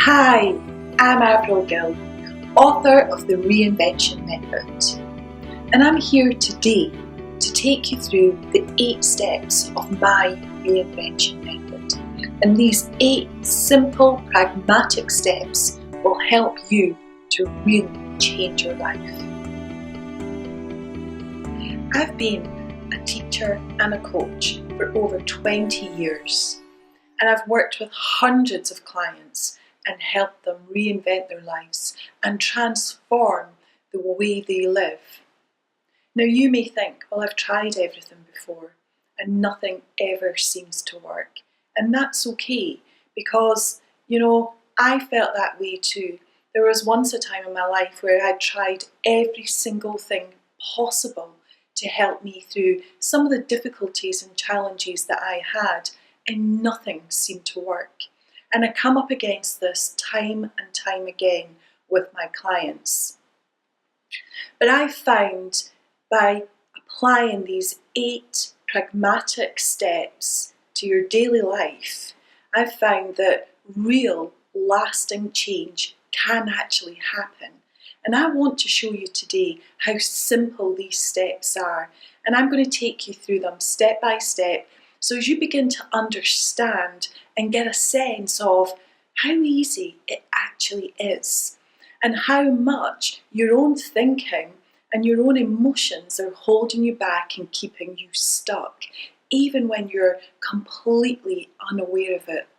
Hi, I'm Avril Gill, author of the Reinvention method, and I'm here today to take you through the 8 steps of my Reinvention method. And these 8 simple, pragmatic steps will help you to really change your life. I've been a teacher and a coach for over 20 years, and I've worked with hundreds of clients and help them reinvent their lives and transform the way they live. Now you may think, well, I've tried everything before and nothing ever seems to work. And that's okay because, I felt that way too. There was once a time in my life where I tried every single thing possible to help me through some of the difficulties and challenges that I had, and nothing seemed to work. And I come up against this time and time again with my clients. But I found by applying these 8 pragmatic steps to your daily life, I've found that real lasting change can actually happen. And I want to show you today how simple these steps are. And I'm going to take you through them step by step. So as you begin to understand and get a sense of how easy it actually is and how much your own thinking and your own emotions are holding you back and keeping you stuck, even when you're completely unaware of it.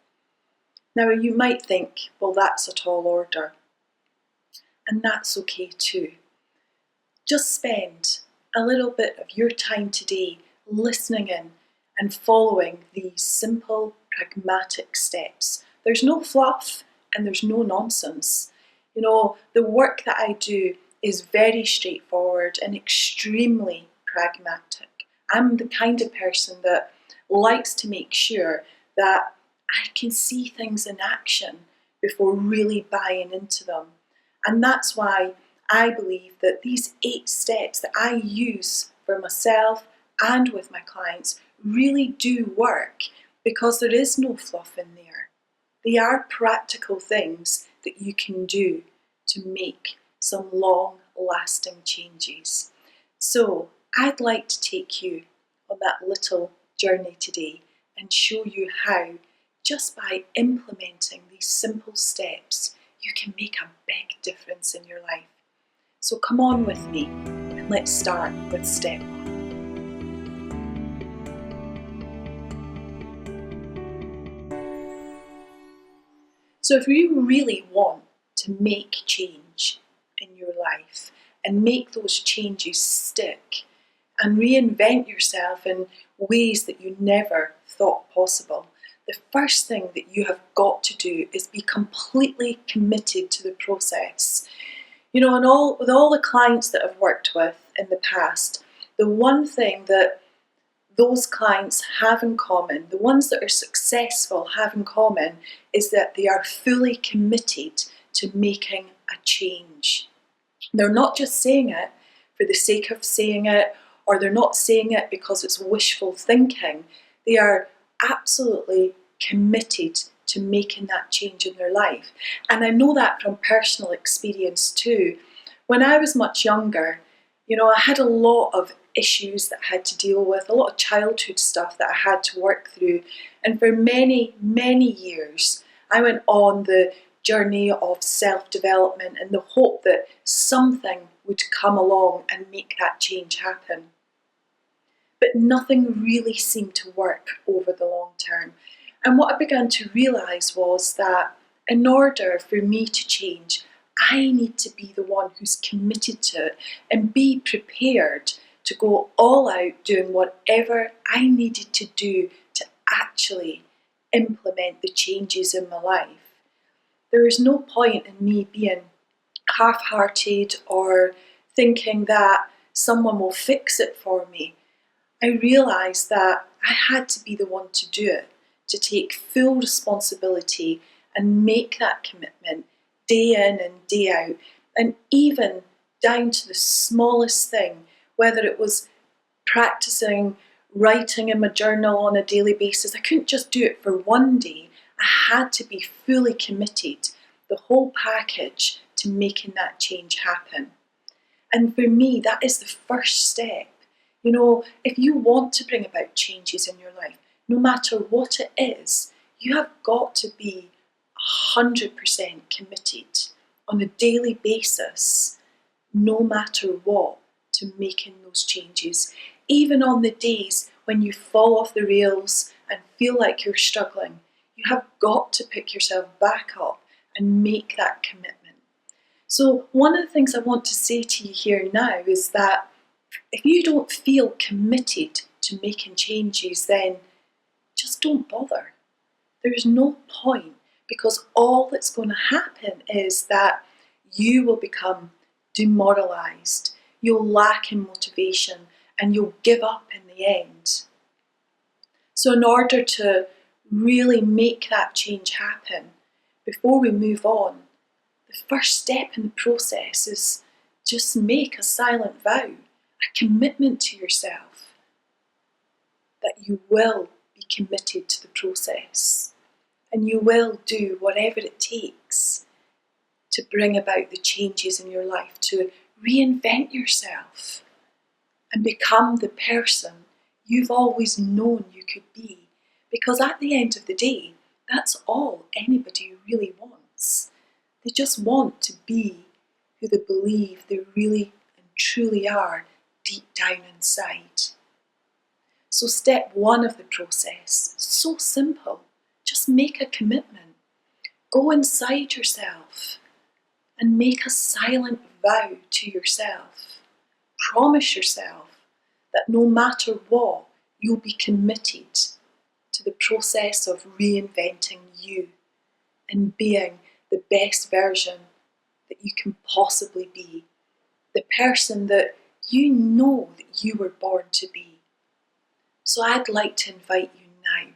Now you might think, well, that's a tall order. And that's okay too. Just spend a little bit of your time today listening in and following these simple, pragmatic steps. There's no fluff and there's no nonsense. The work that I do is very straightforward and extremely pragmatic. I'm the kind of person that likes to make sure that I can see things in action before really buying into them. And that's why I believe that these 8 steps that I use for myself and with my clients really do work, because there is no fluff in there. They are practical things that you can do to make some long-lasting changes. So I'd like to take you on that little journey today and show you how, just by implementing these simple steps, you can make a big difference in your life. So come on with me and let's start with step 1. So if you really want to make change in your life and make those changes stick and reinvent yourself in ways that you never thought possible, the first thing that you have got to do is be completely committed to the process. With all the clients that I've worked with in the past, the one thing that those clients have in common, the ones that are successful have in common, is that they are fully committed to making a change. They're not just saying it for the sake of saying it, or they're not saying it because it's wishful thinking. They are absolutely committed to making that change in their life. And I know that from personal experience too. When I was much younger, I had a lot of issues that I had to deal with, a lot of childhood stuff that I had to work through. And for many, many years, I went on the journey of self-development in the hope that something would come along and make that change happen. But nothing really seemed to work over the long term. And what I began to realise was that in order for me to change, I need to be the one who's committed to it and be prepared to go all out doing whatever I needed to do to actually implement the changes in my life. There is no point in me being half-hearted or thinking that someone will fix it for me. I realised that I had to be the one to do it, to take full responsibility and make that commitment day in and day out, and even down to the smallest thing, whether it was practicing writing in my journal on a daily basis. I couldn't just do it for one day. I had to be fully committed the whole package to making that change happen. And for me, that is the first step. You know, if you want to bring about changes in your life, no matter what it is, you have got to be 100% committed on a daily basis, no matter what, to making those changes. Even on the days when you fall off the rails and feel like you're struggling, you have got to pick yourself back up and make that commitment. So one of the things I want to say to you here now is that if you don't feel committed to making changes, then just don't bother. There's no point, because all that's going to happen is that you will become demoralised, you'll lack in motivation, and you'll give up in the end. So in order to really make that change happen, before we move on, the first step in the process is just make a silent vow, a commitment to yourself that you will be committed to the process and you will do whatever it takes to bring about the changes in your life, to reinvent yourself and become the person you've always known you could be. Because at the end of the day, that's all anybody really wants. They just want to be who they believe they really and truly are deep down inside. So step one of the process, so simple. Just make a commitment. Go inside yourself and make a silent vow to yourself. Promise yourself that no matter what, you'll be committed to the process of reinventing you and being the best version that you can possibly be, the person that you know that you were born to be. So I'd like to invite you now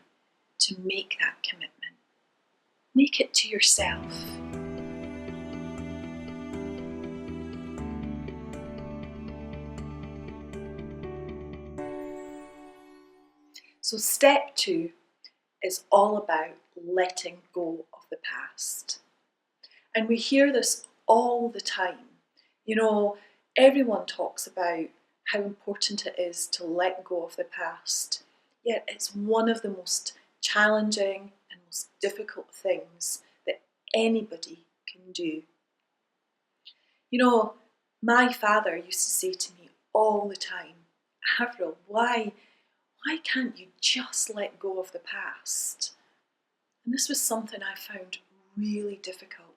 to make that commitment. Make it to yourself. So step two is all about letting go of the past. And we hear this all the time. You know, everyone talks about how important it is to let go of the past. Yet it's one of the most challenging and most difficult things that anybody can do. You know, my father used to say to me all the time, Avril, why can't you just let go of the past? And this was something I found really difficult.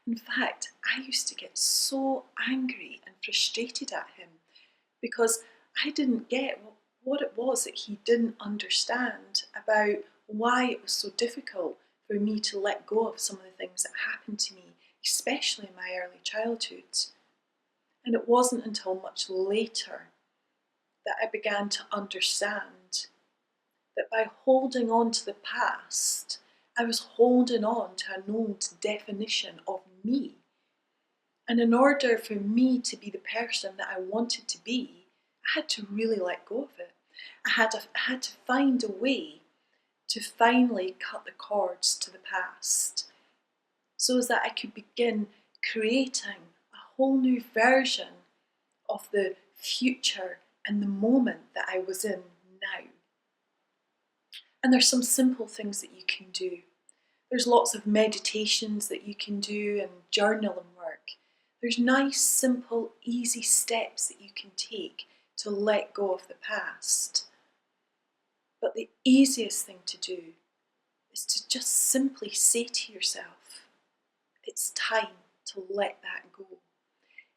In fact, I used to get so angry and frustrated at him because I didn't get what it was that he didn't understand about why it was so difficult for me to let go of some of the things that happened to me, especially in my early childhood. And it wasn't until much later that I began to understand that by holding on to the past, I was holding on to a known definition of me. And in order for me to be the person that I wanted to be, I had to really let go of it. I had to find a way to finally cut the cords to the past so as that I could begin creating a whole new version of the future and the moment that I was in now. And there's some simple things that you can do. There's lots of meditations that you can do and journaling work. There's nice, simple, easy steps that you can take to let go of the past. But the easiest thing to do is to just simply say to yourself, it's time to let that go.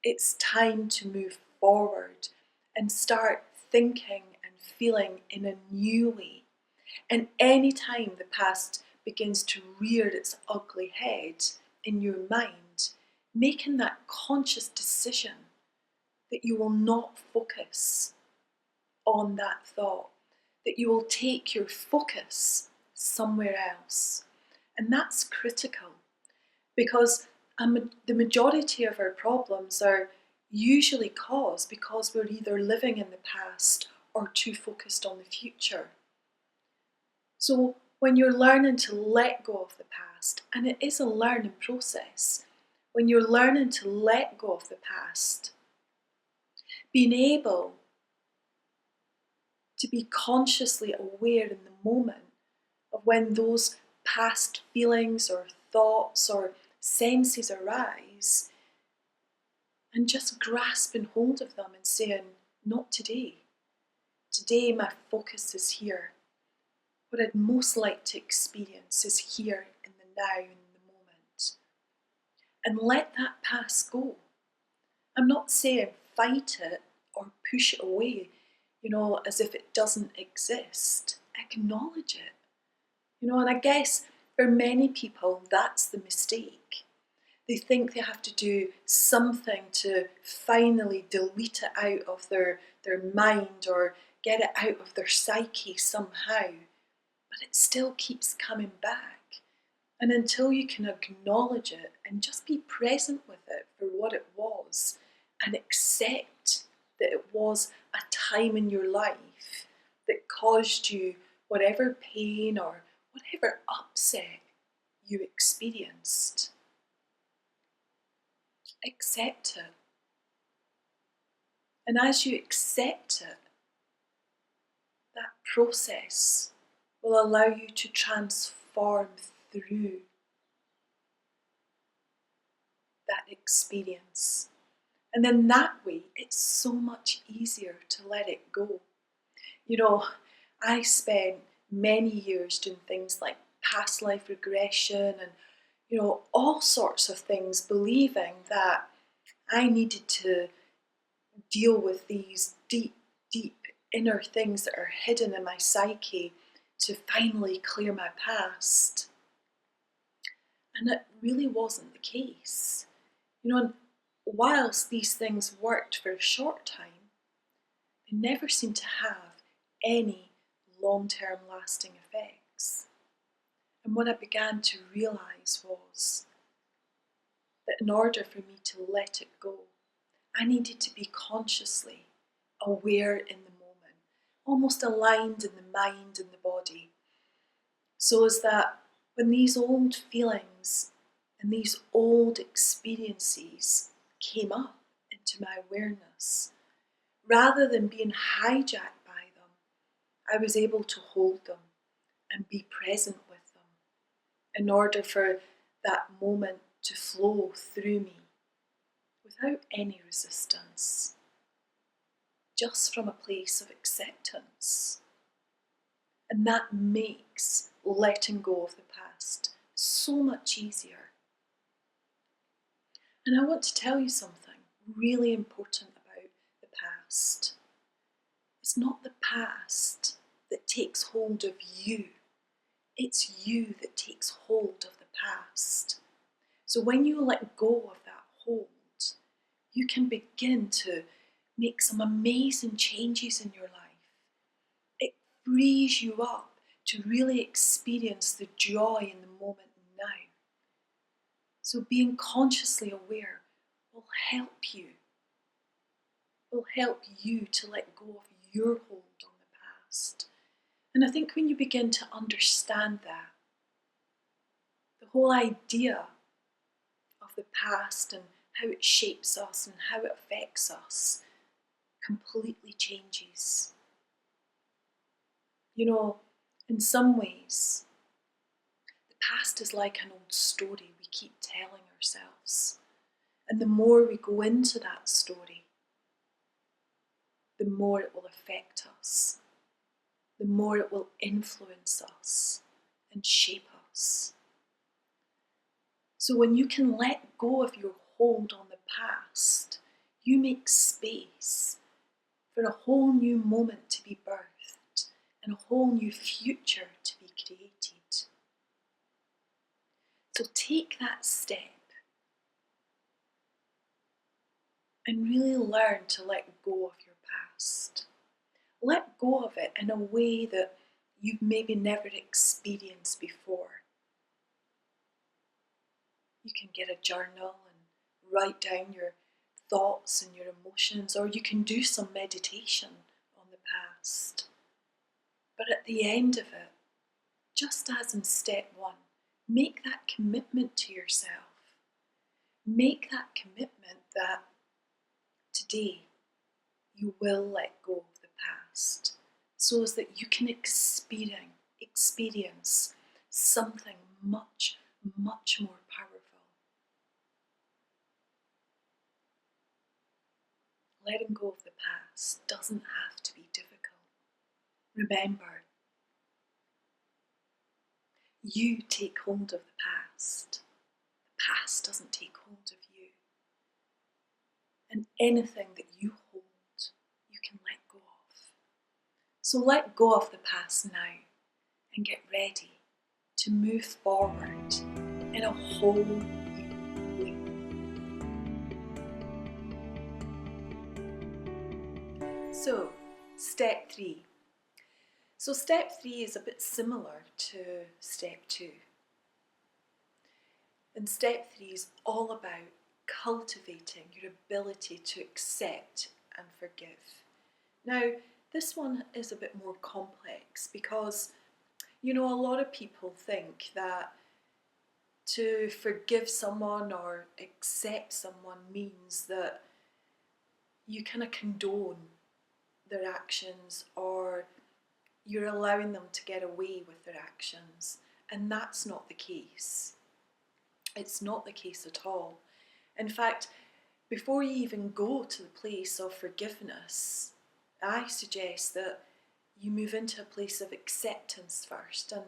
It's time to move forward and start thinking and feeling in a new way. And any time the past begins to rear its ugly head in your mind, making that conscious decision that you will not focus on that thought, that you will take your focus somewhere else. And that's critical because the majority of our problems are usually caused because we're either living in the past or too focused on the future. So when you're learning to let go of the past, and it is a learning process. When you're learning to let go of the past, being able to be consciously aware in the moment of when those past feelings or thoughts or senses arise, and just grasping hold of them and saying, not today. Today my focus is here. What I'd most like to experience is here in the now, in the moment. And let that past go. I'm not saying fight it or push it away, as if it doesn't exist. Acknowledge it. And I guess for many people, that's the mistake. They think they have to do something to finally delete it out of their mind or get it out of their psyche somehow. But it still keeps coming back. And until you can acknowledge it and just be present with it for what it was and accept that it was a time in your life that caused you whatever pain or whatever upset you experienced. Accept it. And as you accept it, that process will allow you to transform through that experience. And then that way, it's so much easier to let it go. I spent many years doing things like past life regression and, all sorts of things, believing that I needed to deal with these deep, deep inner things that are hidden in my psyche to finally clear my past. And it really wasn't the case. And whilst these things worked for a short time, they never seemed to have any long-term lasting effects. And what I began to realise was that in order for me to let it go, I needed to be consciously aware in the moment, almost aligned in the mind and the body, so as that when these old feelings and these old experiences came up into my awareness, rather than being hijacked by them, I was able to hold them and be present with them in order for that moment to flow through me without any resistance, just from a place of acceptance. And that makes letting go of the past so much easier. And I want to tell you something really important about the past. It's not the past that takes hold of you. It's you that takes hold of the past. So when you let go of that hold, you can begin to make some amazing changes in your life. It frees you up to really experience the joy in the moment now. So being consciously aware will help you to let go of your hold on the past. And I think when you begin to understand that, the whole idea of the past and how it shapes us and how it affects us completely changes. In some ways, the past is like an old story we keep telling ourselves. And the more we go into that story, the more it will affect us, the more it will influence us and shape us. So when you can let go of your hold on the past, you make space for a whole new moment to be birthed and a whole new future to be created. So take that step and really learn to let go of your past. Let go of it in a way that you've maybe never experienced before. You can get a journal and write down your thoughts and your emotions, or you can do some meditation on the past. But at the end of it, just as in step one, Make that commitment to yourself. Make that commitment that today you will let go of the past so as that you can experience something much, much more powerful. Letting go of the past doesn't have to be difficult. Remember, you take hold of the past. The past doesn't take hold of you. And anything that you hold, you can let go of. So let go of the past now and get ready to move forward in a whole new way. So, step 3. So step 3 is a bit similar to step 2. And step 3 is all about cultivating your ability to accept and forgive. Now, this one is a bit more complex because, a lot of people think that to forgive someone or accept someone means that you kind of condone their actions or you're allowing them to get away with their actions. And that's not the case. It's not the case at all. In fact, before you even go to the place of forgiveness, I suggest that you move into a place of acceptance first. And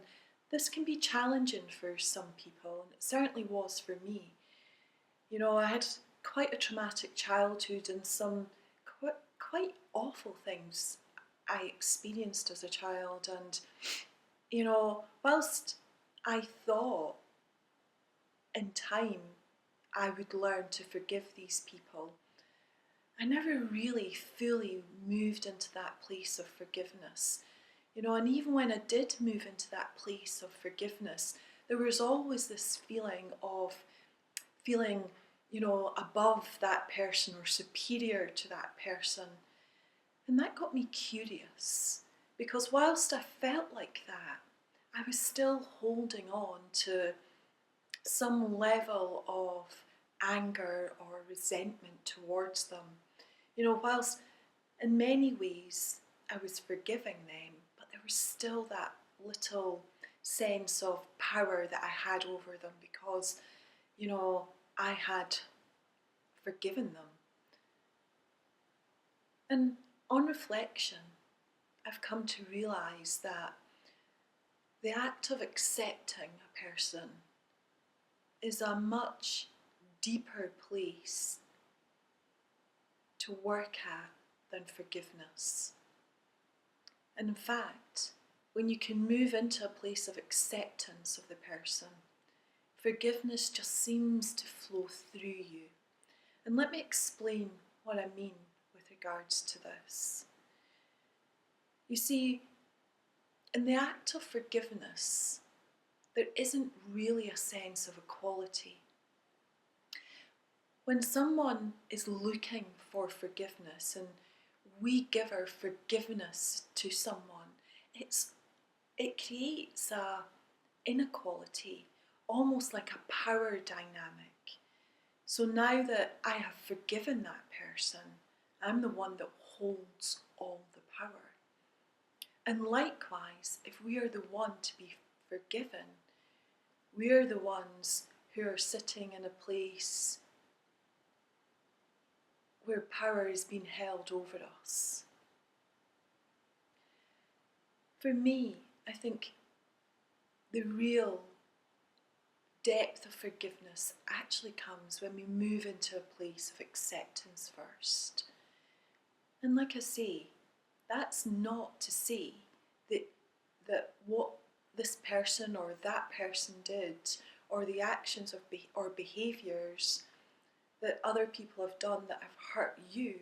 this can be challenging for some people, and it certainly was for me. I had quite a traumatic childhood and some quite awful things I experienced as a child. And, whilst I thought in time I would learn to forgive these people, I never really fully moved into that place of forgiveness. And even when I did move into that place of forgiveness, there was always this feeling of feeling, above that person or superior to that person. And that got me curious, because whilst I felt like that, I was still holding on to some level of anger or resentment towards them. Whilst in many ways I was forgiving them, but there was still that little sense of power that I had over them because, I had forgiven them. And on reflection, I've come to realise that the act of accepting a person is a much deeper place to work at than forgiveness. And in fact, when you can move into a place of acceptance of the person, forgiveness just seems to flow through you. And let me explain what I mean with regards to this. You see, in the act of forgiveness, there isn't really a sense of equality. When someone is looking for forgiveness and we give our forgiveness to someone, it creates a inequality, almost like a power dynamic. So now that I have forgiven that person, I'm the one that holds all the power. And likewise, if we are the one to be forgiven, we are the ones who are sitting in a place where power is being held over us. For me, I think the real depth of forgiveness actually comes when we move into a place of acceptance first. And like I say, that's not to say that what this person or that person did, or the actions or behaviours that other people have done that have hurt you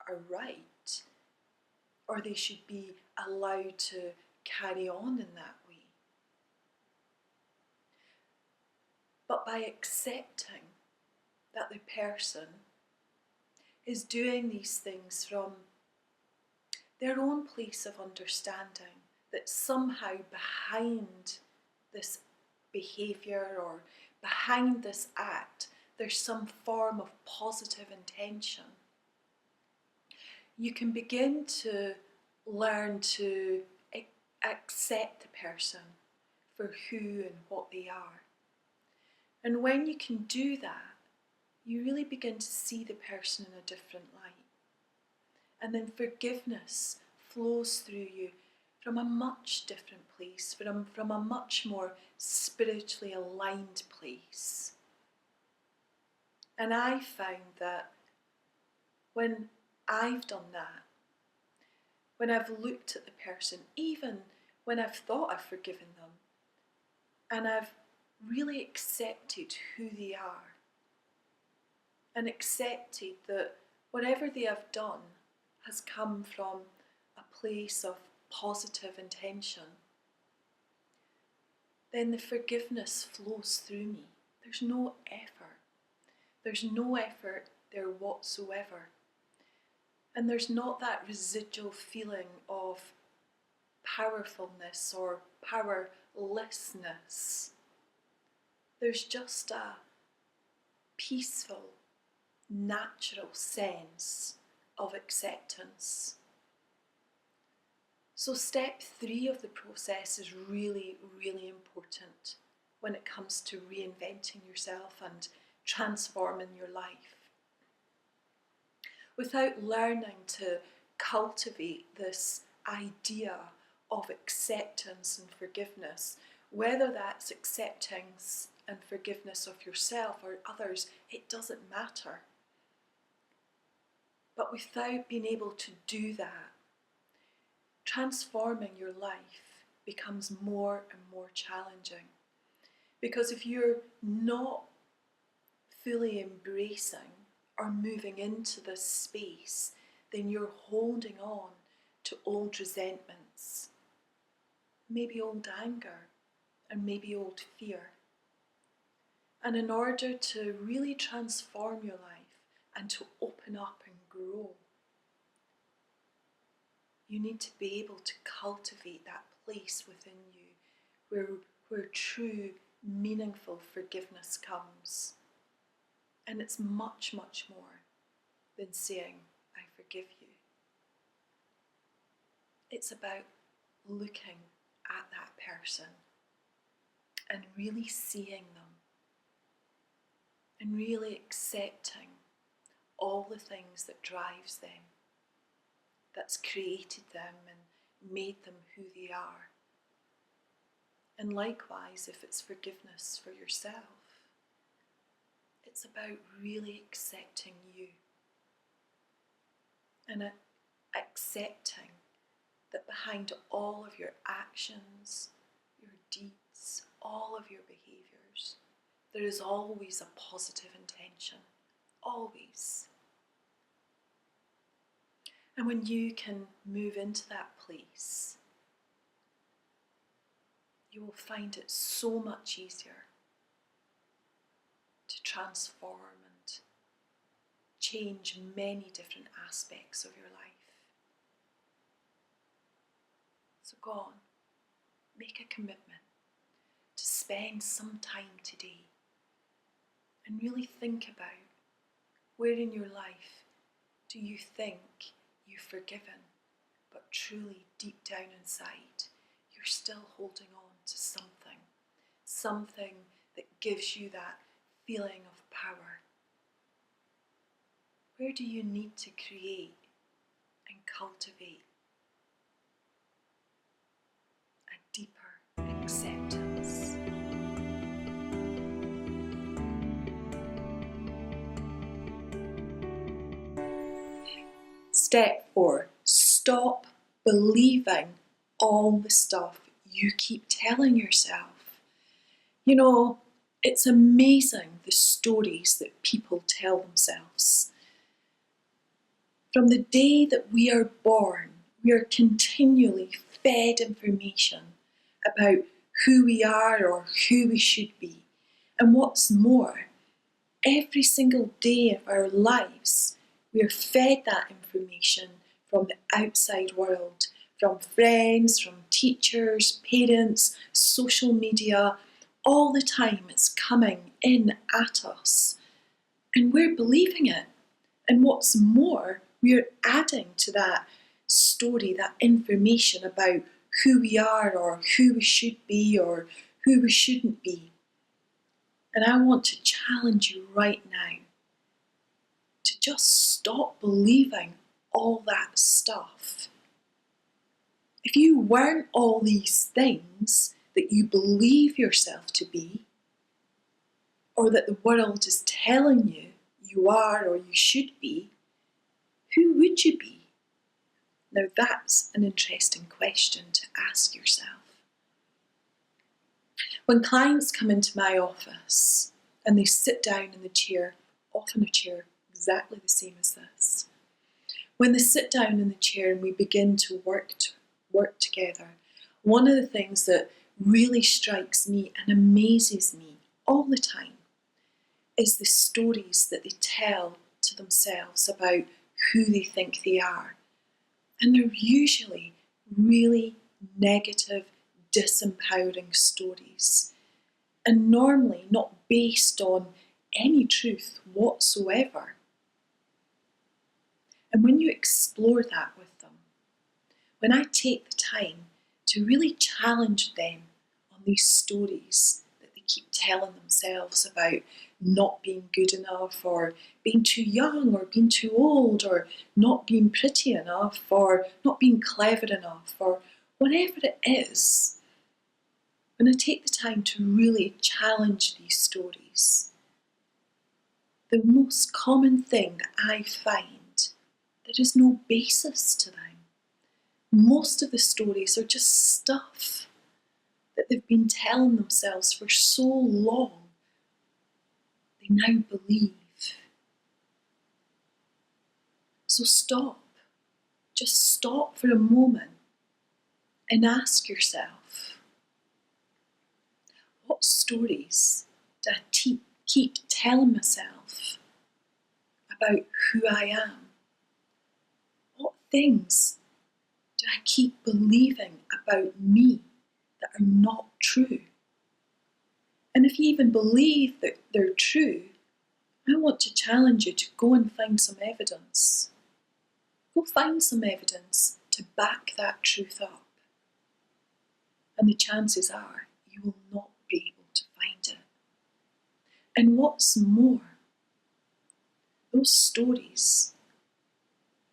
are right, or they should be allowed to carry on in that way. But by accepting that the person is doing these things from their own place of understanding, that somehow behind this behaviour or behind this act there's some form of positive intention, you can begin to learn to accept the person for who and what they are. And when you can do that, you really begin to see the person in a different light. And then forgiveness flows through you from a much different place, from a much more spiritually aligned place. And I found that when I've done that, when I've looked at the person, even when I've thought I've forgiven them, and I've really accepted who they are, and accepted that whatever they have done has come from a place of positive intention, then the forgiveness flows through me. There's no effort. There's no effort there whatsoever. And there's not that residual feeling of powerfulness or powerlessness. There's just a peaceful, natural sense of acceptance. So step 3 of the process is really, really important when it comes to reinventing yourself and transforming your life. Without learning to cultivate this idea of acceptance and forgiveness, whether that's acceptance and forgiveness of yourself or others, it doesn't matter. But without being able to do that, transforming your life becomes more and more challenging. Because if you're not fully embracing or moving into this space, then you're holding on to old resentments, maybe old anger, and maybe old fear. And in order to really transform your life and to open up and grow, you need to be able to cultivate that place within you where true, meaningful forgiveness comes. And it's much, much more than saying, I forgive you. It's about looking at that person and really seeing them and really accepting all the things that drives them, that's created them and made them who they are. And likewise, if it's forgiveness for yourself, it's about really accepting you and accepting that behind all of your actions, your deeds, all of your behaviours, there is always a positive intention, always. And when you can move into that place, you will find it so much easier to transform and change many different aspects of your life. So go on, make a commitment to spend some time today and really think about where in your life do you think you've forgiven, but truly deep down inside, you're still holding on to something that gives you that feeling of power. Where do you need to create and cultivate a deeper acceptance? Step 4, stop believing all the stuff you keep telling yourself. You know, it's amazing the stories that people tell themselves. From the day that we are born, we are continually fed information about who we are or who we should be. And what's more, every single day of our lives, we are fed that information from the outside world, from friends, from teachers, parents, social media, all the time it's coming in at us, and we're believing it. And what's more, we're adding to that story, that information about who we are or who we should be or who we shouldn't be. And I want to challenge you right now to just stop believing all that stuff. If you weren't all these things that you believe yourself to be, or that the world is telling you you are or you should be, who would you be? Now that's an interesting question to ask yourself. When clients come into my office and they sit down in the chair, often a chair exactly the same as this, when they sit down in the chair and we begin to work together, one of the things that really strikes me and amazes me all the time is the stories that they tell to themselves about who they think they are. And they're usually really negative, disempowering stories, and normally not based on any truth whatsoever. And when you explore that with them, when I take the time to really challenge them on these stories that they keep telling themselves about not being good enough, or being too young, or being too old, or not being pretty enough, or not being clever enough, or whatever it is, when I take the time to really challenge these stories, the most common thing that I find, there is no basis to them. Most of the stories are just stuff that they've been telling themselves for so long, they now believe. So stop. Just stop for a moment and ask yourself, what stories do I keep telling myself about who I am? What things do I keep believing about me that are not true? And if you even believe that they're true, I want to challenge you to go and find some evidence. Go find some evidence to back that truth up. And the chances are you will not be able to find it. And what's more, those stories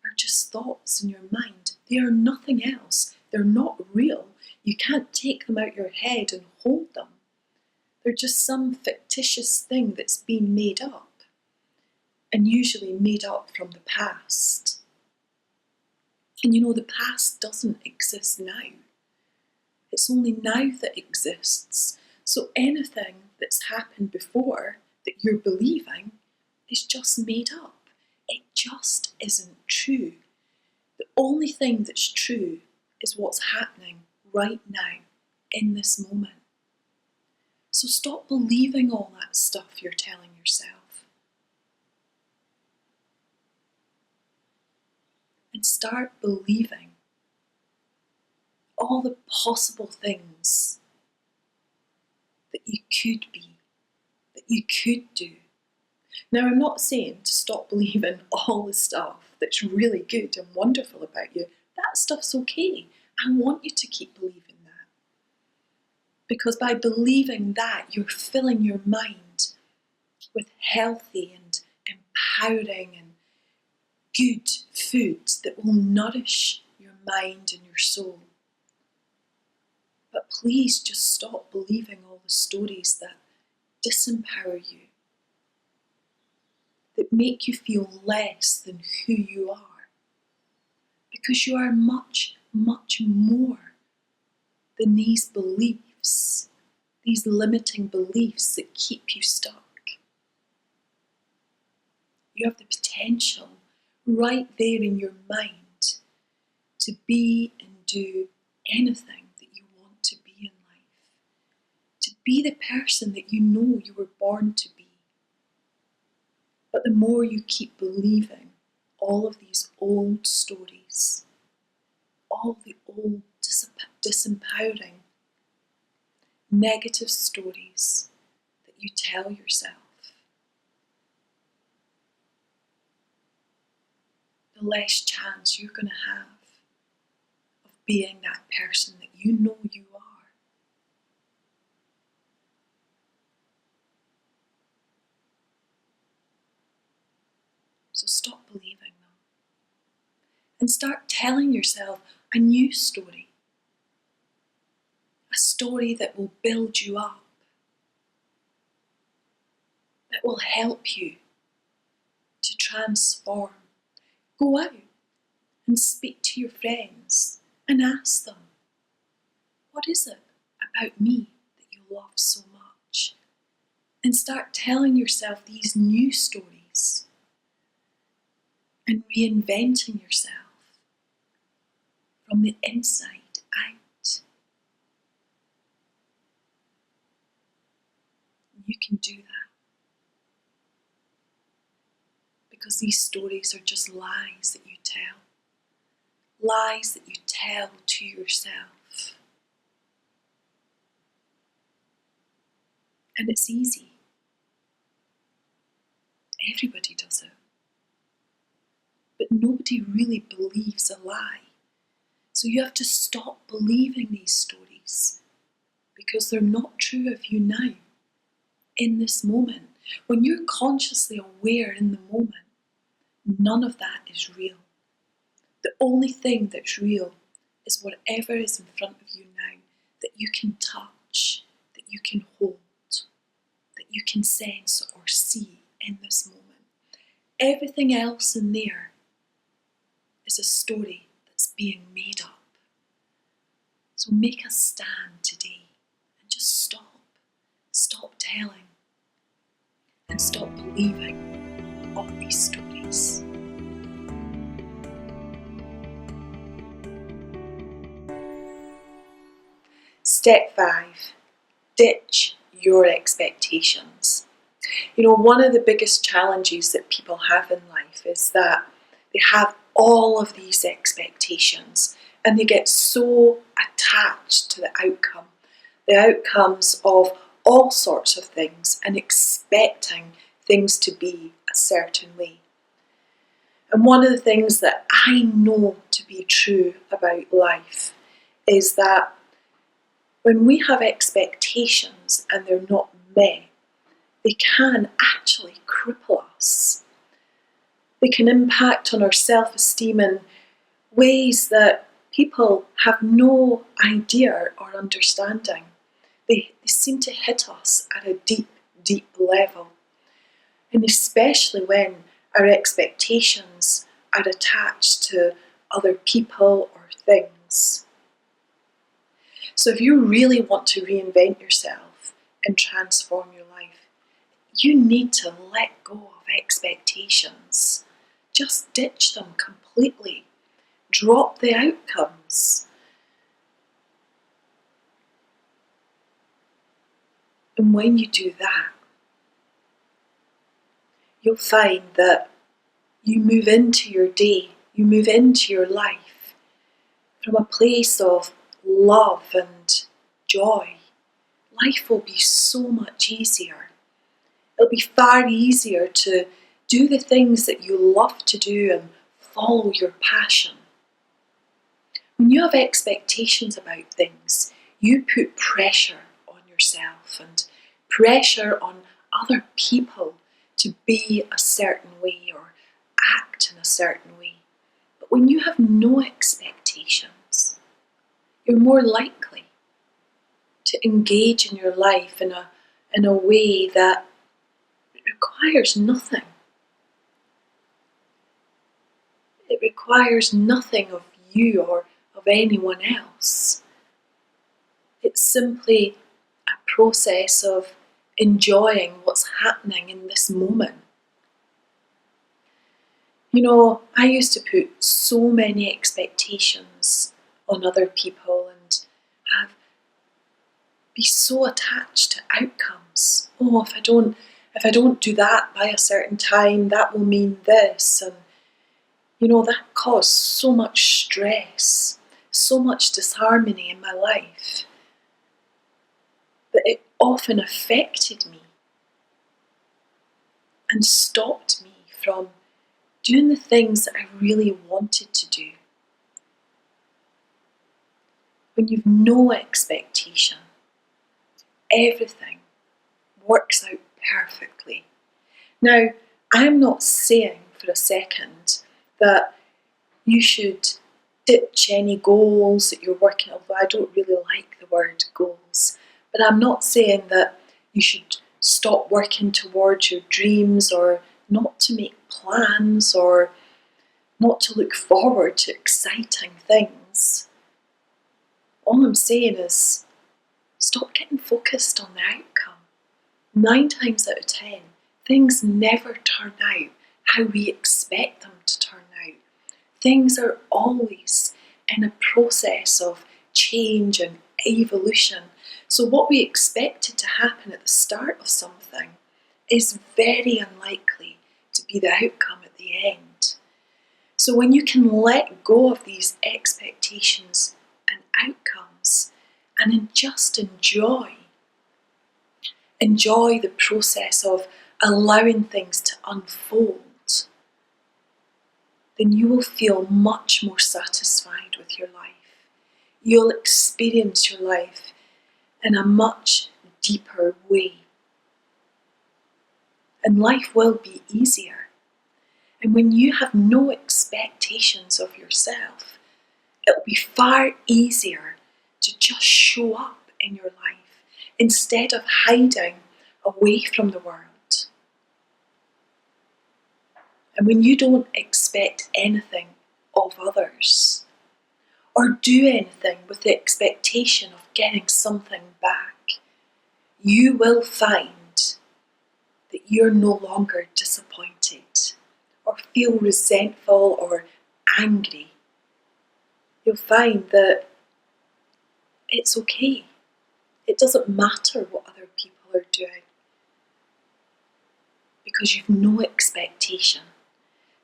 are just thoughts in your mind. They are nothing else. They're not real. You can't take them out your head and hold them. They're just some fictitious thing that's been made up, and usually made up from the past. And you know, the past doesn't exist now. It's only now that exists. So anything that's happened before that you're believing is just made up. It just isn't true. The only thing that's true is what's happening right now, in this moment. So stop believing all that stuff you're telling yourself. And start believing all the possible things that you could be, that you could do. Now, I'm not saying to stop believing all the stuff that's really good and wonderful about you. That stuff's okay. I want you to keep believing that. Because by believing that, you're filling your mind with healthy and empowering and good foods that will nourish your mind and your soul. But please just stop believing all the stories that disempower you, that make you feel less than who you are. Because you are much, much more than these beliefs, these limiting beliefs that keep you stuck. You have the potential right there in your mind to be and do anything that you want to be in life. To be the person that you know you were born to be. But the more you keep believing all of these old stories, all the old disempowering, negative stories that you tell yourself, the less chance you're going to have of being that person that you know you are. So stop believing them and start telling yourself a new story. A story that will build you up, that will help you to transform. Go out and speak to your friends and ask them, what is it about me that you love so much? And start telling yourself these new stories and reinventing yourself from the inside out. You can do that because these stories are just lies that you tell. Lies that you tell to yourself. And it's easy. Everybody does it. But nobody really believes a lie. So you have to stop believing these stories because they're not true of you now, in this moment. When you're consciously aware in the moment, none of that is real. The only thing that's real is whatever is in front of you now that you can touch, that you can hold, that you can sense or see in this moment. Everything else in there is a story that's being made up. So make a stand today and just stop. Stop telling and stop believing all these stories. Step 5, ditch your expectations. You know, one of the biggest challenges that people have in life is that they have all of these expectations and they get so attached to the outcomes of all sorts of things and expecting things to be a certain way. And one of the things that I know to be true about life is that when we have expectations and they're not met, they can actually cripple us. They can impact on our self-esteem in ways that people have no idea or understanding. They seem to hit us at a deep, deep level. And especially when our expectations are attached to other people or things. So if you really want to reinvent yourself and transform your life, you need to let go of expectations. Just ditch them completely. Drop the outcomes. And when you do that, you'll find that you move into your day, you move into your life from a place of love and joy. Life will be so much easier. It'll be far easier to do the things that you love to do and follow your passion. When you have expectations about things, you put pressure on yourself and pressure on other people to be a certain way or act in a certain way. But when you have no expectations, you're more likely to engage in your life in a way that requires nothing. It requires nothing of you or of anyone else. It's simply a process of enjoying what's happening in this moment. You know, I used to put so many expectations on other people and be so attached to outcomes. Oh, if I don't do that by a certain time, that will mean this. And you know, that caused so much stress, so much disharmony in my life. often affected me and stopped me from doing the things that I really wanted to do. When you've no expectation, everything works out perfectly. Now, I'm not saying for a second that you should ditch any goals that you're working on, although I don't really like the word goals. But I'm not saying that you should stop working towards your dreams, or not to make plans, or not to look forward to exciting things. All I'm saying is stop getting focused on the outcome. 9 times out of 10, things never turn out how we expect them to turn out. Things are always in a process of change and evolution. So what we expected to happen at the start of something is very unlikely to be the outcome at the end. So when you can let go of these expectations and outcomes and just enjoy the process of allowing things to unfold, then you will feel much more satisfied with your life. You'll experience your life in a much deeper way. And life will be easier. And when you have no expectations of yourself, it'll be far easier to just show up in your life instead of hiding away from the world. And when you don't expect anything of others, or do anything with the expectation of getting something back, you will find that you're no longer disappointed, or feel resentful or angry. You'll find that it's okay. It doesn't matter what other people are doing, because you've no expectation.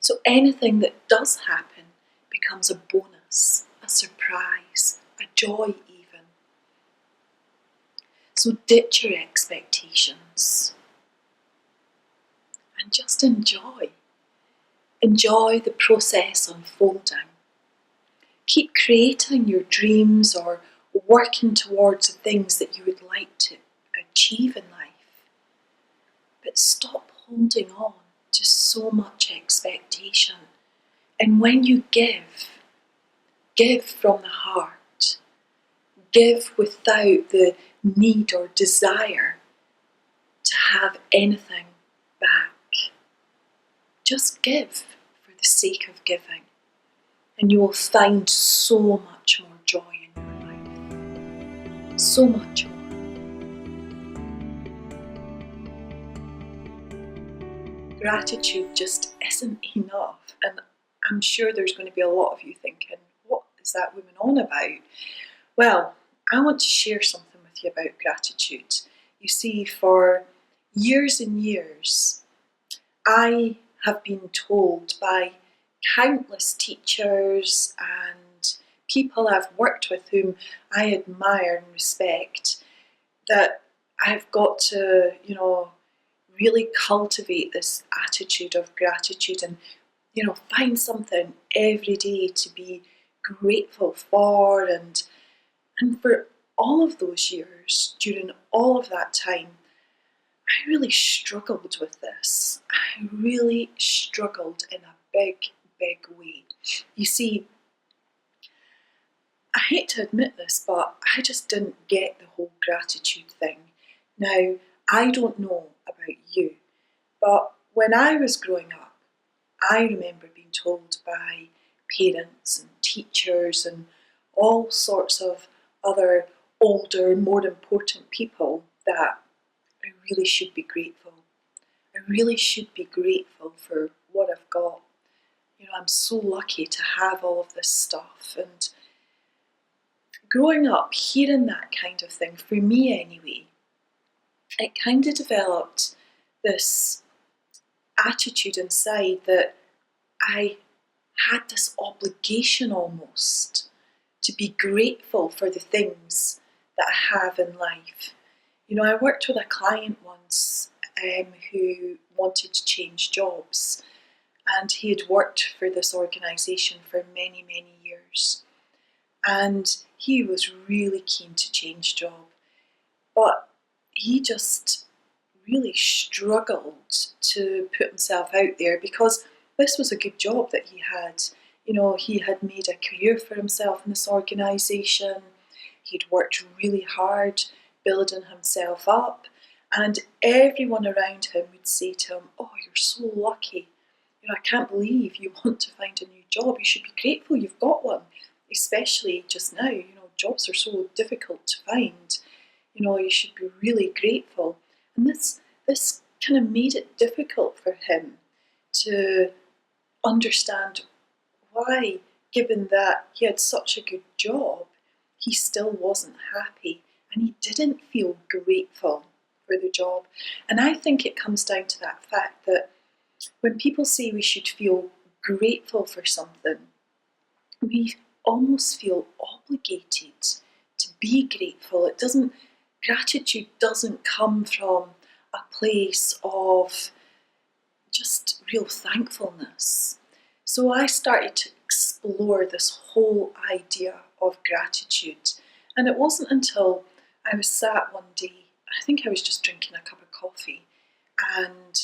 So anything that does happen becomes a bonus, a surprise, a joy even. So ditch your expectations and just enjoy. Enjoy the process unfolding. Keep creating your dreams or working towards the things that you would like to achieve in life. But stop holding on to so much expectation. And when you give from the heart. Give without the need or desire to have anything back. Just give for the sake of giving, and you will find so much more joy in your life. So much more. Gratitude just isn't enough, and I'm sure there's going to be a lot of you thinking, what is that woman on about? Well, I want to share something with you about gratitude. You see, for years and years, I have been told by countless teachers and people I've worked with whom I admire and respect that I've got to, really cultivate this attitude of gratitude and, find something every day to be grateful for. And for all of those years, during all of that time, I really struggled with this. I really struggled in a big, big way. You see, I hate to admit this, but I just didn't get the whole gratitude thing. Now, I don't know about you, but when I was growing up, I remember being told by parents and teachers and all sorts of other older, more important people that I really should be grateful. I really should be grateful for what I've got. I'm so lucky to have all of this stuff. And growing up, hearing that kind of thing, for me anyway, it kind of developed this attitude inside that I had this obligation almost to be grateful for the things that I have in life. I worked with a client once who wanted to change jobs, and he had worked for this organisation for many, many years. And he was really keen to change job, but he just really struggled to put himself out there because this was a good job that he had. He had made a career for himself in this organisation. He'd worked really hard building himself up, and everyone around him would say to him, "Oh, you're so lucky. I can't believe you want to find a new job. You should be grateful you've got one, especially just now. Jobs are so difficult to find. You should be really grateful." And this kind of made it difficult for him to understand why, given that he had such a good job, he still wasn't happy and he didn't feel grateful for the job. And I think it comes down to that fact that when people say we should feel grateful for something, we almost feel obligated to be grateful. Gratitude doesn't come from a place of just real thankfulness. So I started to explore this whole idea of gratitude. And it wasn't until I was sat one day, I think I was just drinking a cup of coffee, and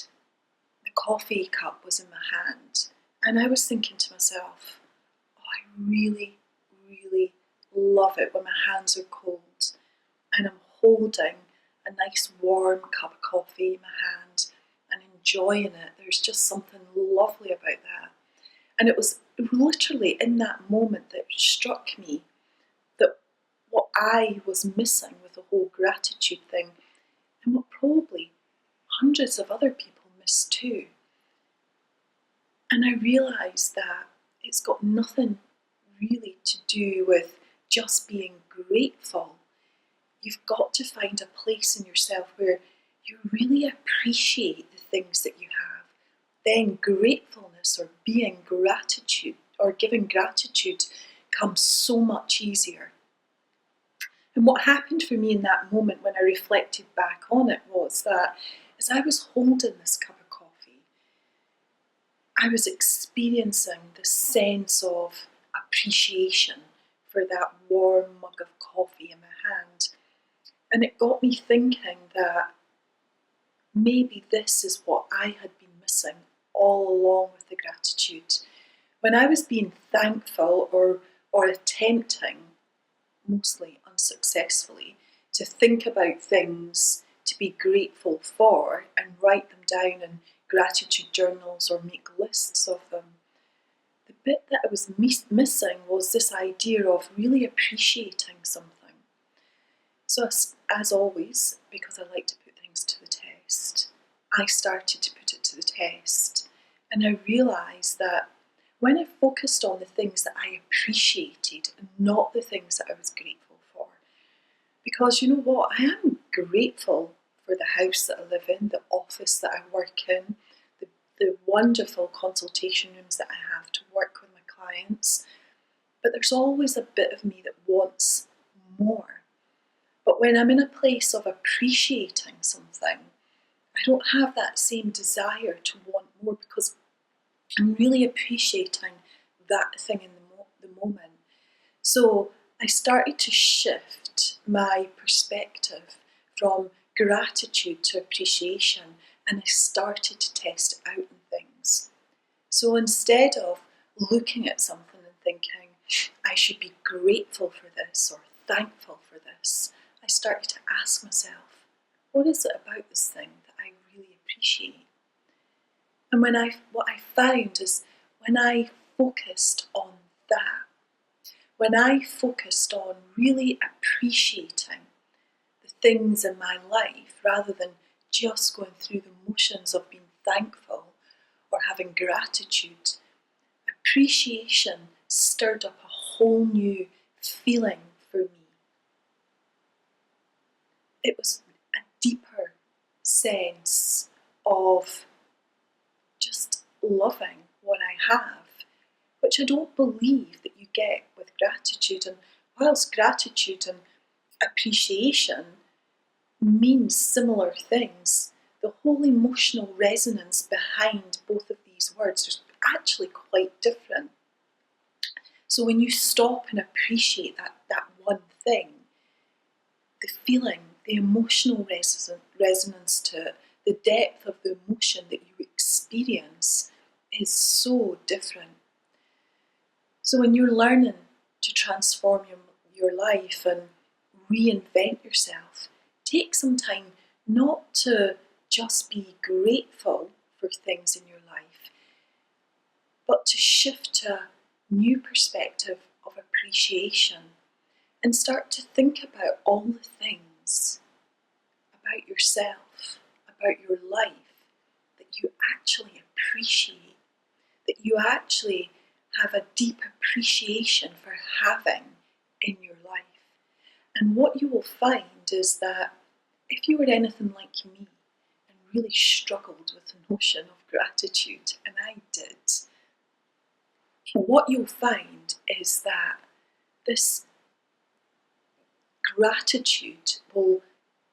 the coffee cup was in my hand. And I was thinking to myself, oh, I really, really love it when my hands are cold and I'm holding a nice warm cup of coffee in my hand and enjoying it. There's just something lovely about that. And it was literally in that moment that it struck me that what I was missing with the whole gratitude thing, and what probably hundreds of other people miss too. And I realised that it's got nothing really to do with just being grateful. You've got to find a place in yourself where you really appreciate the things that you have. Then gratefulness or being gratitude or giving gratitude comes so much easier. And what happened for me in that moment when I reflected back on it was that as I was holding this cup of coffee, I was experiencing this sense of appreciation for that warm mug of coffee in my hand. And it got me thinking that maybe this is what I had been missing all along with the gratitude. When I was being thankful or attempting, mostly unsuccessfully, to think about things to be grateful for and write them down in gratitude journals or make lists of them, the bit that I was missing was this idea of really appreciating something. So as always, because I like to put things to the test, I started to put it to the test. And I realised that when I focused on the things that I appreciated and not the things that I was grateful for, because you know what, I am grateful for the house that I live in, the office that I work in, the wonderful consultation rooms that I have to work with my clients, but there's always a bit of me that wants more. But when I'm in a place of appreciating something, I don't have that same desire to want more because I'm really appreciating that thing in the moment. So I started to shift my perspective from gratitude to appreciation, and I started to test it out in things. So instead of looking at something and thinking, I should be grateful for this or thankful for this, I started to ask myself, what is it about this thing that I really appreciate? And what I found is when I focused on that, when I focused on really appreciating the things in my life rather than just going through the motions of being thankful or having gratitude, appreciation stirred up a whole new feeling for me. It was a deeper sense of just loving what I have, which I don't believe that you get with gratitude. And whilst gratitude and appreciation mean similar things, the whole emotional resonance behind both of these words is actually quite different. So when you stop and appreciate that one thing, the feeling, the emotional resonance to it, the depth of the emotion that you experience is so different. So when you're learning to transform your life and reinvent yourself, take some time not to just be grateful for things in your life, but to shift to a new perspective of appreciation and start to think about all the things about yourself, about your life, that you actually appreciate, that you actually have a deep appreciation for having in your life. And what you will find is that if you were anything like me and really struggled with the notion of gratitude, and I did, what you'll find is that this gratitude will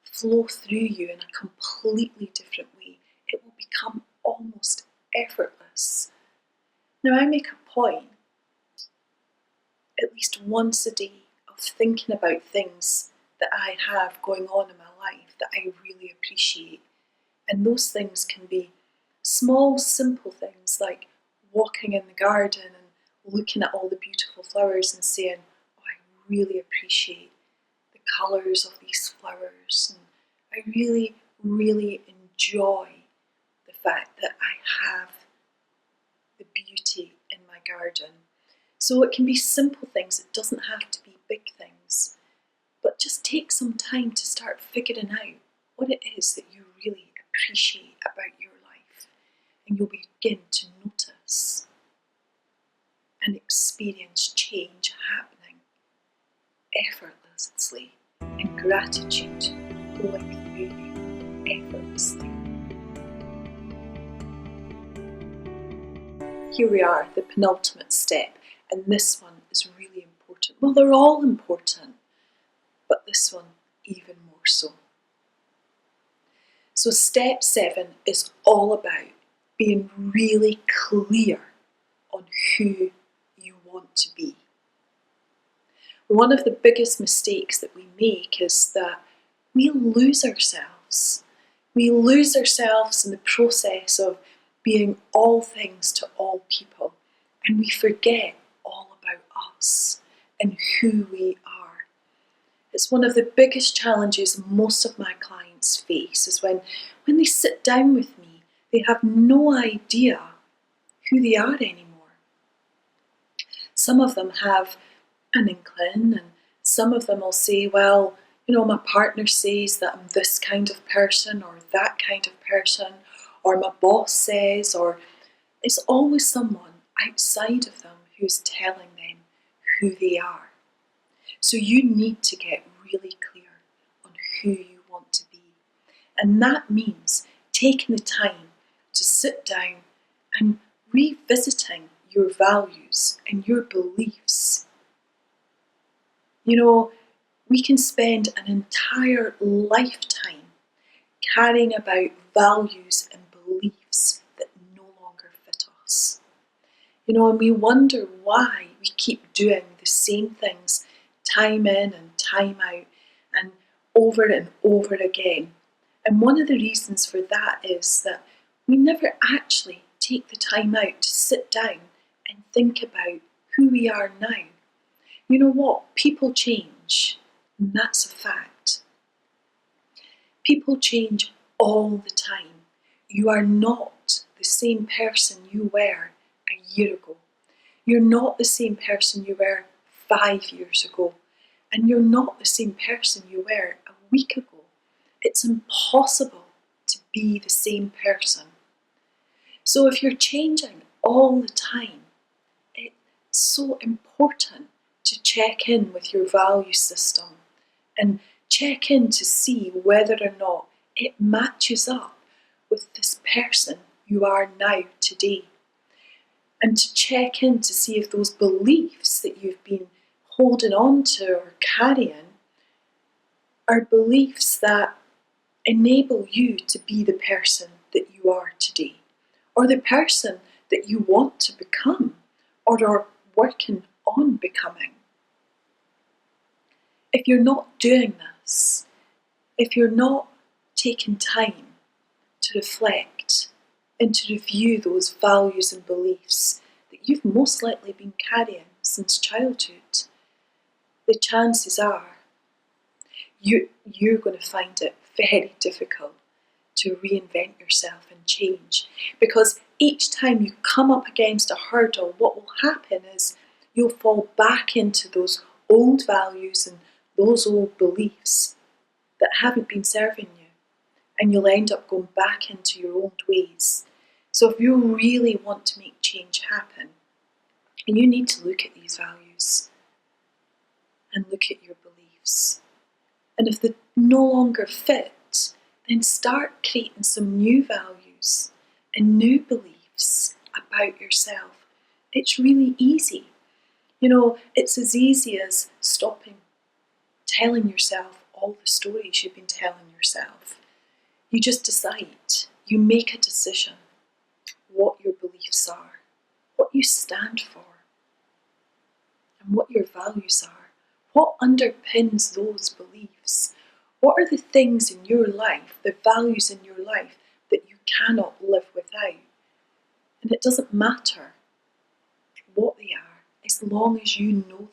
flow through you in a completely different way. It will become almost effortless. Now, I make a point at least once a day of thinking about things that I have going on in my life that I really appreciate. And those things can be small, simple things like walking in the garden and looking at all the beautiful flowers and saying, oh, I really appreciate the colours of these flowers. And I really, really enjoy the fact that I have the beauty in my garden. So it can be simple things, it doesn't have to be big things. But just take some time to start figuring out what it is that you really appreciate about your life. And you'll begin to notice and experience change happening effortlessly and gratitude flowing through you effortlessly. Here we are, the penultimate step, and this one is really important. Well, they're all important, but this one even more so. So step 7 is all about being really clear on who you want to be. One of the biggest mistakes that we make is that we lose ourselves. We lose ourselves in the process of being all things to all people, and we forget all about us and who we are. It's one of the biggest challenges most of my clients face is when they sit down with me, they have no idea who they are anymore. Some of them have an inkling, and some of them will say, well, my partner says that I'm this kind of person or that kind of person, or my boss says, or it's always someone outside of them who's telling them who they are. So you need to get really clear on who you want to be. And that means taking the time to sit down and revisiting your values and your beliefs. We can spend an entire lifetime carrying about values and beliefs that no longer fit us. And we wonder why we keep doing the same things time in and time out and over again. And one of the reasons for that is that we never actually take the time out to sit down and think about who we are now. You know what? People change, and that's a fact. People change all the time. You are not the same person you were a year ago. You're not the same person you were 5 years ago. And you're not the same person you were a week ago. It's impossible to be the same person. So if you're changing all the time, it's so important to check in with your value system and check in to see whether or not it matches up with this person you are now today. And to check in to see if those beliefs that you've been holding on to or carrying are beliefs that enable you to be the person that you are today, or the person that you want to become, or are working on becoming. If you're not doing this, if you're not taking time to reflect and to review those values and beliefs that you've most likely been carrying since childhood, the chances are you're going to find it very difficult to reinvent yourself and change. Because each time you come up against a hurdle, what will happen is you'll fall back into those old values and those old beliefs that haven't been serving you. And you'll end up going back into your old ways. So if you really want to make change happen, you need to look at these values and look at your beliefs. And if they no longer fit, then start creating some new values and new beliefs about yourself. It's really easy. It's as easy as stopping telling yourself all the stories you've been telling yourself. You just decide, you make a decision what your beliefs are, what you stand for, and what your values are. What underpins those beliefs? What are the things in your life, the values in your life that you cannot live without? And it doesn't matter what they are, as long as you know them.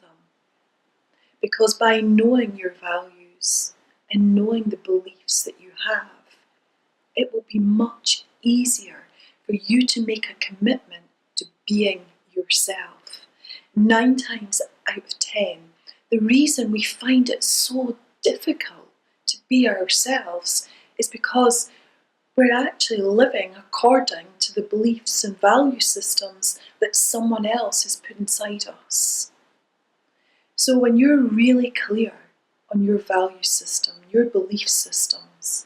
Because by knowing your values and knowing the beliefs that you have, it will be much easier for you to make a commitment to being yourself. 9 times out of 10, the reason we find it so difficult to be ourselves is because we're actually living according to the beliefs and value systems that someone else has put inside us. So when you're really clear on your value system, your belief systems,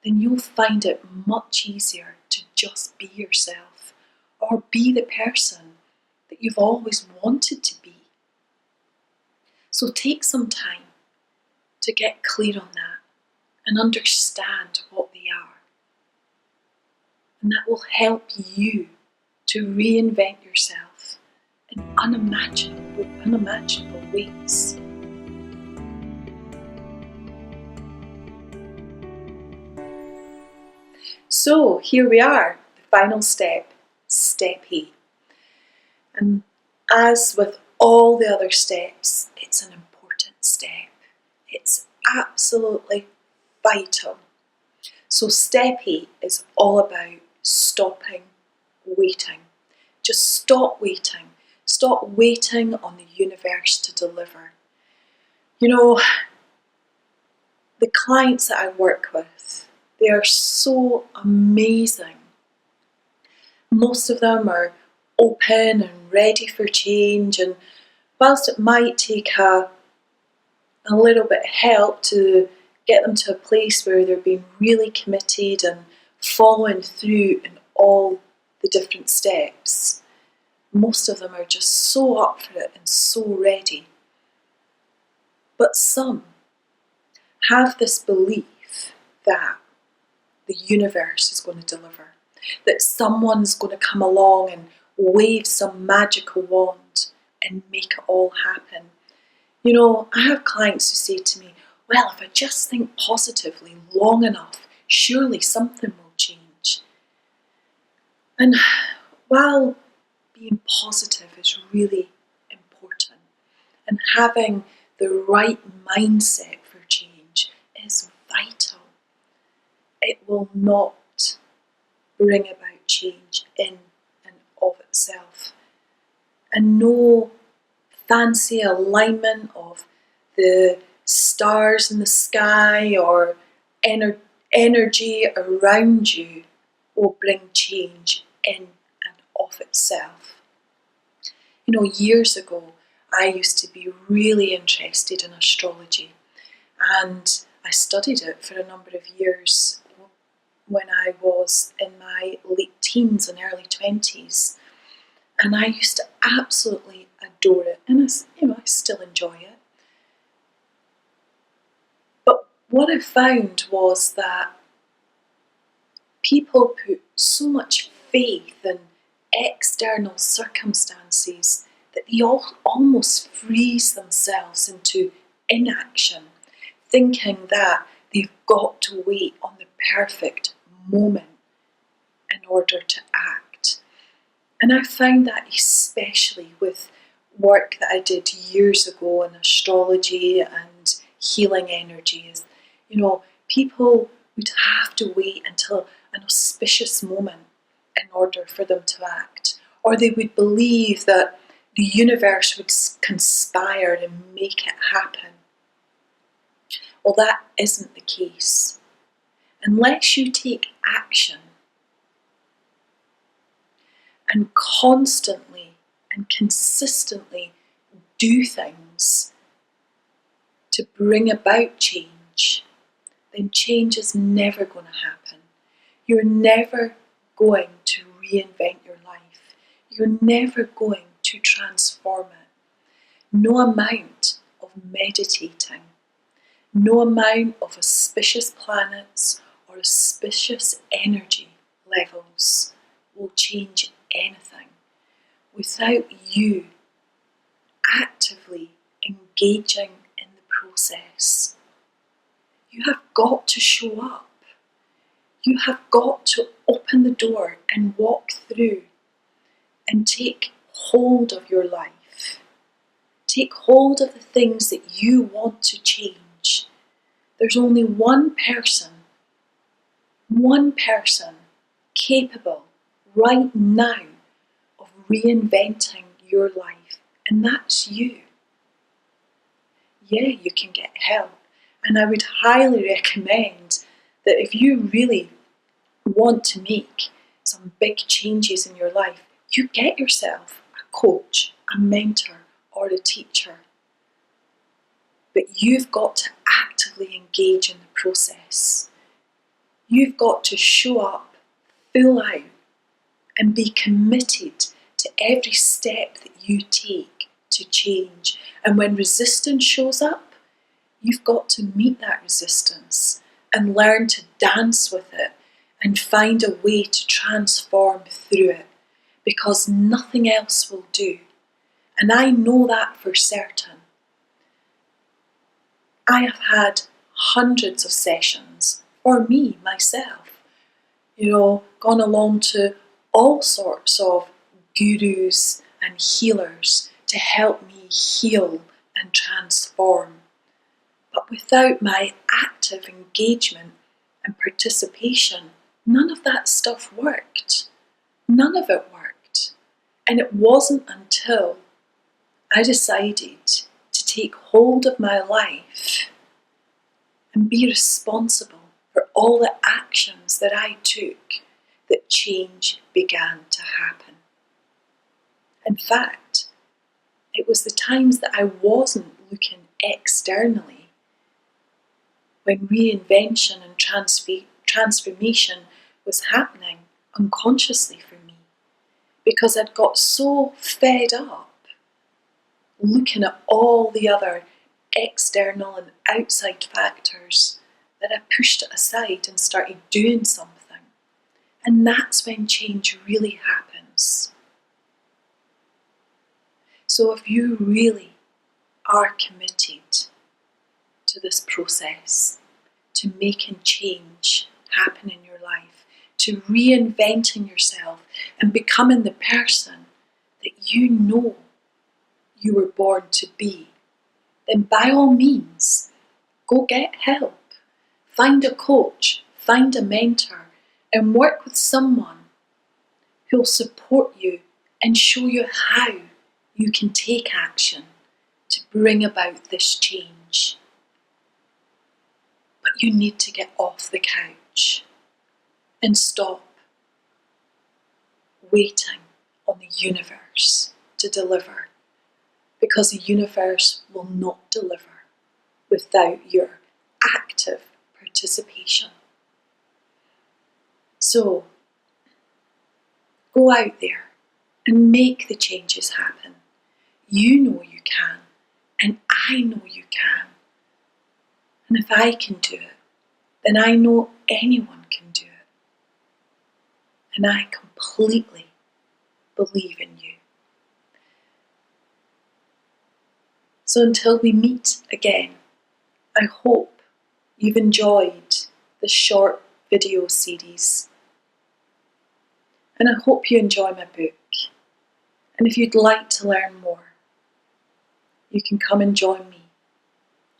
then you'll find it much easier to just be yourself, or be the person that you've always wanted to be. So take some time to get clear on that and understand what they are. And that will help you to reinvent yourself in unimaginable ways. So here we are, the final step, step 8. And as with all the other steps, it's an important step. It's absolutely vital. So step 8 is all about stopping waiting. Just stop waiting. Stop waiting on the universe to deliver. The clients that I work with, they are so amazing. Most of them are open and ready for change, and whilst it might take a little bit of help to get them to a place where they're being really committed and following through in all the different steps, most of them are just so up for it and so ready. But some have this belief that the universe is going to deliver, that someone's going to come along and wave some magical wand and make it all happen. I have clients who say to me, well, if I just think positively long enough, surely something will change. And while being positive is really important, and having the right mindset for change is vital, it will not bring about change in and of itself. And no fancy alignment of the stars in the sky or energy around you will bring change in and of itself. Years ago, I used to be really interested in astrology, and I studied it for a number of years when I was in my late teens and early 20s. And I used to absolutely adore it, and I still enjoy it. But what I found was that people put so much faith in external circumstances that they almost freeze themselves into inaction, thinking that they've got to wait on the perfect moment in order to act. And I found that especially with work that I did years ago in astrology and healing energies. People would have to wait until an auspicious moment in order for them to act. Or they would believe that the universe would conspire and make it happen. Well, that isn't the case. Unless you take action and constantly and consistently do things to bring about change, then change is never going to happen. You're never going to reinvent your life. You're never going to transform it. No amount of meditating, no amount of auspicious planets or auspicious energy levels will change anything without you actively engaging in the process. You have got to show up. You have got to open the door and walk through and take hold of your life. Take hold of the things that you want to change. There's only one person capable right now of reinventing your life, and that's you. Yeah, you can get help, and I would highly recommend that if you really want to make some big changes in your life, you get yourself a coach, a mentor, or a teacher. But you've got to actively engage in the process. You've got to show up, full out, and be committed to every step that you take to change. And when resistance shows up, you've got to meet that resistance and learn to dance with it and find a way to transform through it, because nothing else will do. And I know that for certain. I have had hundreds of sessions for me, myself, gone along to all sorts of gurus and healers to help me heal and transform. But without my active engagement and participation, none of that stuff worked. None of it worked. And it wasn't until I decided to take hold of my life and be responsible for all the actions that I took that change began to happen. In fact, it was the times that I wasn't looking externally when reinvention and transformation was happening unconsciously for me, because I'd got so fed up looking at all the other external and outside factors that I pushed it aside and started doing something. And that's when change really happens. So if you really are committed to this process, to making change happen in your life, to reinventing yourself and becoming the person that you know you were born to be, then by all means, go get help. Find a coach, find a mentor, and work with someone who'll support you and show you how you can take action to bring about this change. But you need to get off the couch and stop waiting on the universe to deliver, because the universe will not deliver without your active participation. So, go out there and make the changes happen. You know you can, and I know you can. And if I can do it, then I know anyone can do it. And I completely believe in you. So until we meet again, I hope you've enjoyed this short video series. And I hope you enjoy my book. And if you'd like to learn more, you can come and join me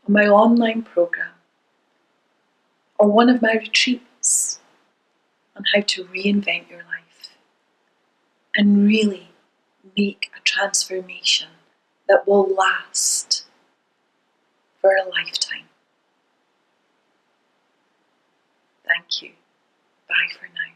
on my online program or one of my retreats on how to reinvent your life and really make a transformation that will last for a lifetime. Thank you. Bye for now.